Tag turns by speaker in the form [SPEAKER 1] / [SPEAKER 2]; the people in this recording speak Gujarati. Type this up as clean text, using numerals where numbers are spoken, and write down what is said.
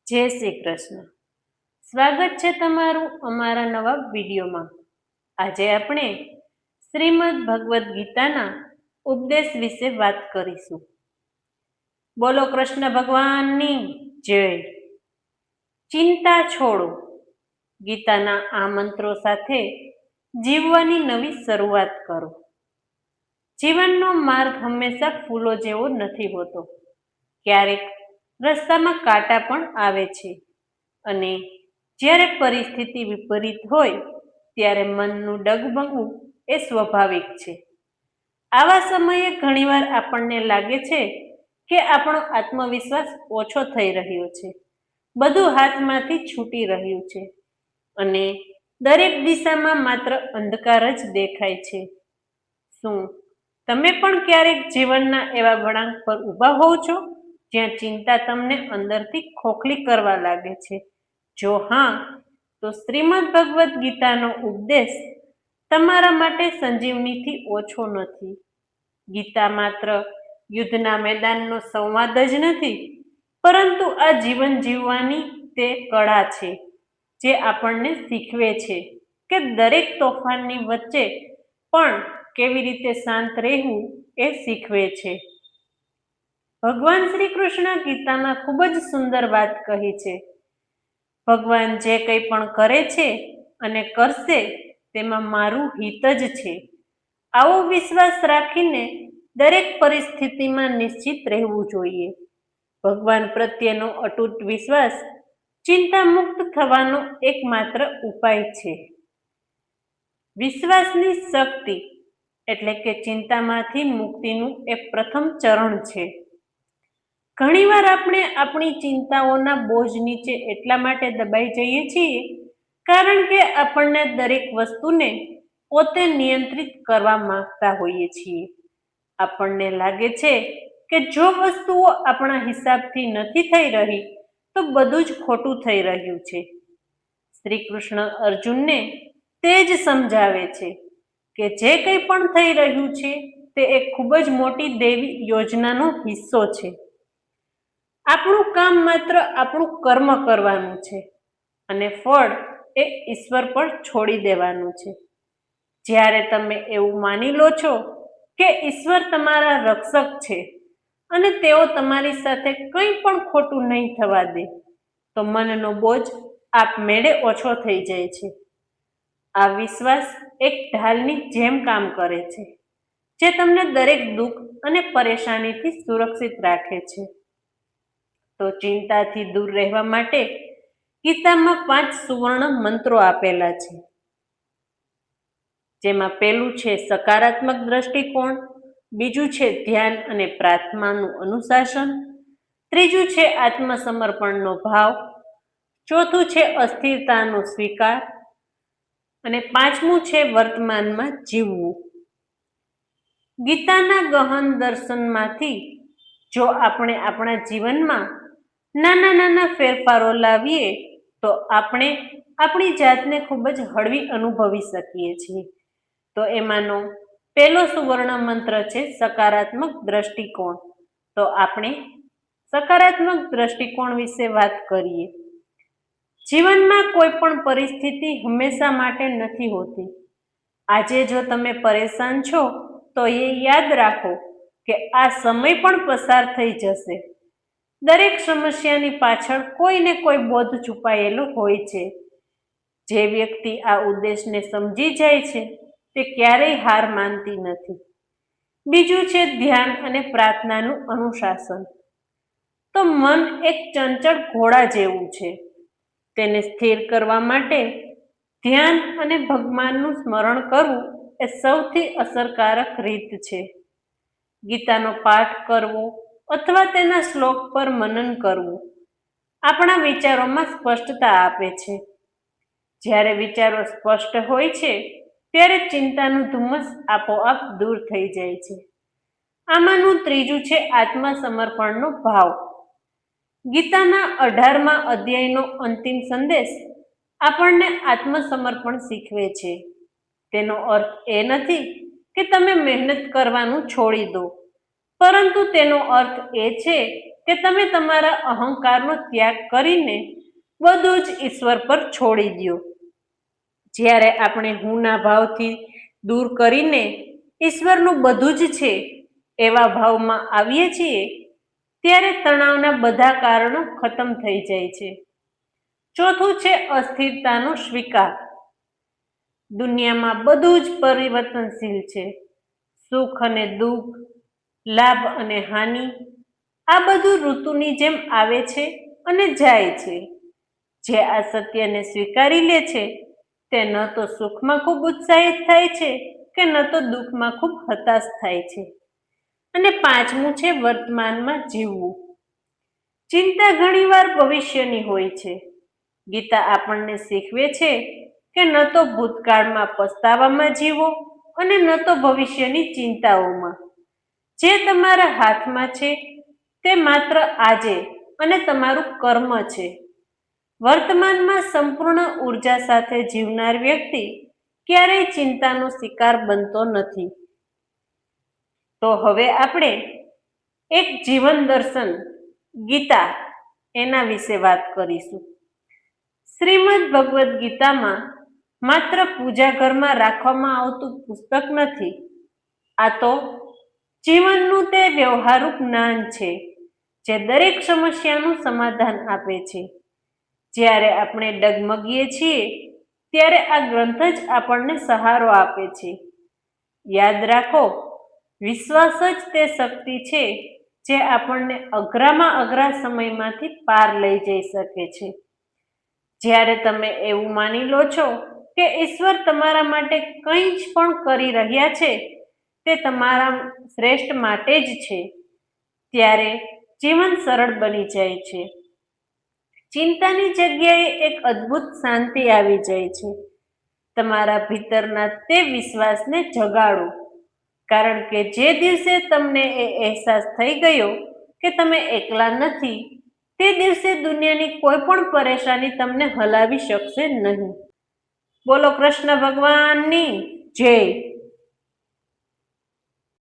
[SPEAKER 1] જય શ્રી કૃષ્ણ. સ્વાગત છે તમારું અમારા નવા વિડીયોમાં. આજે આપણે શ્રીમદ ભગવદ્ ગીતાના ઉપદેશ વિશે વાત કરીશું. બોલો કૃષ્ણ ભગવાનની જય. ચિંતા છોડો. ગીતાના આ મંત્રો સાથે જીવવાની નવી શરૂઆત કરો. જીવનનો માર્ગ હંમેશા ફૂલો જેવો નથી હોતો. ક્યારેક રસ્તામાં કાંટા પણ આવે છે અને જ્યારે પરિસ્થિતિ વિપરીત હોય ત્યારે મનનું ડગમગવું એ સ્વાભાવિક છે. આવા સમયે ઘણીવાર આપણને લાગે છે કે આપણો આત્મવિશ્વાસ ઓછો થઈ રહ્યો છે, બધું હાથમાંથી છૂટી રહ્યું છે અને દરેક દિશામાં માત્ર અંધકાર જ દેખાય છે. શું તમે પણ ક્યારેક જીવનના એવા વળાંક પર ઊભા હોવ છો જ્યાં ચિંતા તમને અંદરથી ખોખલી કરવા લાગે છે? જો હા, તો શ્રીમદ ભગવદ્ ગીતાનો ઉપદેશ તમારા માટે સંજીવનીથી ઓછો નથી. ગીતા માત્ર યુદ્ધના મેદાનનો સંવાદ જ નથી, પરંતુ આ જીવન જીવવાની તે કળા છે જે આપણને શીખવે છે કે દરેક તોફાનની વચ્ચે પણ કેવી રીતે શાંત રહેવું એ શીખવે છે. ભગવાન શ્રી કૃષ્ણ ગીતામાં ખૂબ જ સુંદર વાત કહી છે. ભગવાન જે કંઈ પણ કરે છે અને કરશે તેમાં મારું હિત જ છે. આવો વિશ્વાસ રાખીને દરેક પરિસ્થિતિમાં નિશ્ચિત રહેવું જોઈએ. ભગવાન પ્રત્યેનો અતૂટ વિશ્વાસ ચિંતા મુક્ત થવાનો એકમાત્ર ઉપાય છે. વિશ્વાસની શક્તિ એટલે કે ચિંતામાંથી મુક્તિનું એ પ્રથમ ચરણ છે. ઘણીવાર આપણે આપણી ચિંતાઓના બોજ નીચે એટલા માટે દબાઈ જઈએ છીએ કારણ કે આપણને દરેક વસ્તુને પોતે નિયંત્રિત કરવા માંગતા હોઈએ છીએ. આપણને લાગે છે કે જો વસ્તુઓ આપણા હિસાબથી નથી થઈ રહી તો બધું જ ખોટું થઈ રહ્યું છે. શ્રી કૃષ્ણ અર્જુનને તે જ સમજાવે છે કે જે કંઈ પણ થઈ રહ્યું છે તે એક ખૂબ જ મોટી દૈવી યોજનાનો હિસ્સો છે. આપણું કામ માત્ર આપણું કર્મ કરવાનું છે અને ફળ એ ઈશ્વર પર છોડી દેવાનું છે. જ્યારે તમે એવું માની લો છો કે ઈશ્વર તમારા રક્ષક છે અને તેઓ તમારી સાથે કંઈ પણ ખોટું નહીં થવા દે, તો મનનો બોજ આપમેળે ઓછો થઈ જાય છે. આ વિશ્વાસ એક ઢાલની જેમ કામ કરે છે જે તમને દરેક દુઃખ અને પરેશાનીથી સુરક્ષિત રાખે છે. તો ચિંતાથી દૂર રહેવા માટે ગીતામાં 5 સુવર્ણ મંત્રો આપેલા છે, જેમાં પહેલું છે સકારાત્મક દ્રષ્ટિકોણ, બીજું છે ધ્યાન અને પ્રાર્થનાનું અનુશાસન, ત્રીજું છે આત્મસમર્પણનો ભાવ, ચોથું છે અસ્થિરતાનો સ્વીકાર અને પાંચમું છે વર્તમાનમાં જીવવું. ગીતાના ગહન દર્શનમાંથી જો આપણે આપણા જીવનમાં નાના નાના ફેરફારો લાવીએ તો આપણે આપણી જાતને ખૂબ જ હળવી અનુભવી શકીએ છીએ. તો એમાંનો પહેલો સુવર્ણ મંત્ર છે સકારાત્મક દ્રષ્ટિકોણ. તો આપણે સકારાત્મક દ્રષ્ટિકોણ વિશે વાત કરીએ. જીવનમાં કોઈ પણ પરિસ્થિતિ હંમેશા માટે નથી હોતી. આજે જો તમે પરેશાન છો તો એ યાદ રાખો કે આ સમય પણ પસાર થઈ જશે. દરેક સમસ્યાની પાછળ કોઈ ને કોઈ બોધ છુપાયેલો હોય છે. જે વ્યક્તિ આ ઉદ્દેશને સમજી જાય છે તે ક્યારેય હાર માનતી નથી. બીજું છે ધ્યાન અને પ્રાર્થનાનું અનુશાસન. તો મન એક ચંચળ ઘોડા જેવું છે. તેને સ્થિર કરવા માટે ધ્યાન અને ભગવાનનું સ્મરણ કરવું એ સૌથી અસરકારક રીત છે. ગીતાનો પાઠ કરવો અથવા તેના શ્લોક પર મનન કરવું આપણા વિચારોમાં સ્પષ્ટતા આપે છે. જ્યારે વિચારો સ્પષ્ટ હોય છે ત્યારે ચિંતાનું ધુમ્મસ આપોઆપ દૂર થઈ જાય છે. આમાંનું ત્રીજું છે આત્મસમર્પણનો ભાવ. ગીતાના 18મા અધ્યાયનો અંતિમ સંદેશ આપણને આત્મસમર્પણ શીખવે છે. તેનો અર્થ એ નથી કે તમે મહેનત કરવાનું છોડી દો, પરંતુ તેનો અર્થ એ છે કે તમે તમારા અહંકારનો ત્યાગ કરીને બધું જ ઈશ્વર પર છોડી દો. જ્યારે આપણે હુંના ભાવથી દૂર કરીને ઈશ્વરનું બધું જ છે એવા ભાવમાં આવીએ છીએ ત્યારે તણાવના બધા કારણો ખતમ થઈ જાય છે. ચોથું છે અસ્થિરતાનો સ્વીકાર. દુનિયામાં બધું જ પરિવર્તનશીલ છે. સુખ અને દુઃખ, લાભ અને હાનિ, આ બધું ઋતુની જેમ આવે છે અને જાય છે. જે આ સત્યને સ્વીકારી લે છે તે ન તો સુખમાં ખૂબ ઉત્સાહિત થાય છે કે ન તો દુઃખમાં ખૂબ હતાશ થાય છે. અને પાંચમું છે વર્તમાનમાં જીવવું. ચિંતા ઘણીવાર ભવિષ્યની હોય છે. ગીતા આપણને શીખવે છે કે ન તો ભૂતકાળમાં પસ્તાવામાં જીવો અને ન તો ભવિષ્યની ચિંતાઓમાં. જે તમારા હાથમાં છે તે માત્ર આજે અને તમારું કર્મ છે. વર્તમાનમાં સંપૂર્ણ ઉર્જા સાથે જીવનાર વ્યક્તિ ક્યારેય ચિંતાનો શિકાર બનતો નથી. તો હવે આપણે એક જીવન દર્શન ગીતા એના વિશે વાત કરીશું. શ્રીમદ ભગવદ્ ગીતામાં માત્ર પૂજા ઘરમાં રાખવામાં આવતું પુસ્તક નથી. આ તો જીવનનું તે વ્યવહારુ જ્ઞાન છે જે દરેક સમસ્યાનું સમાધાન આપે છે. જ્યારે આપણે ડગમગીએ છીએ ત્યારે આ ગ્રંથ જ આપણને સહારો આપે છે. યાદ રાખો, વિશ્વાસ જ તે શક્તિ છે જે આપણને અઘરામાં અઘરા સમયમાંથી પાર લઈ જઈ શકે છે. જ્યારે તમે એવું માની લો છો કે ઈશ્વર તમારા માટે કંઈ જ પણ કરી રહ્યા છે તે તમારા શ્રેષ્ઠ માટે જ છે, ત્યારે જીવન સરળ બની જાય છે. ચિંતાની જગ્યાએ એક અદ્ભુત શાંતિ આવી જાય છે. તમારા ભીતરના તે વિશ્વાસને જગાડો, કારણ કે જે દિવસે તમને એ અહેસાસ થઈ ગયો કે તમે એકલા નથી, તે દિવસે દુનિયાની કોઈ પણ પરેશાની તમને હલાવી શકશે નહીં. બોલો કૃષ્ણ ભગવાનની જય.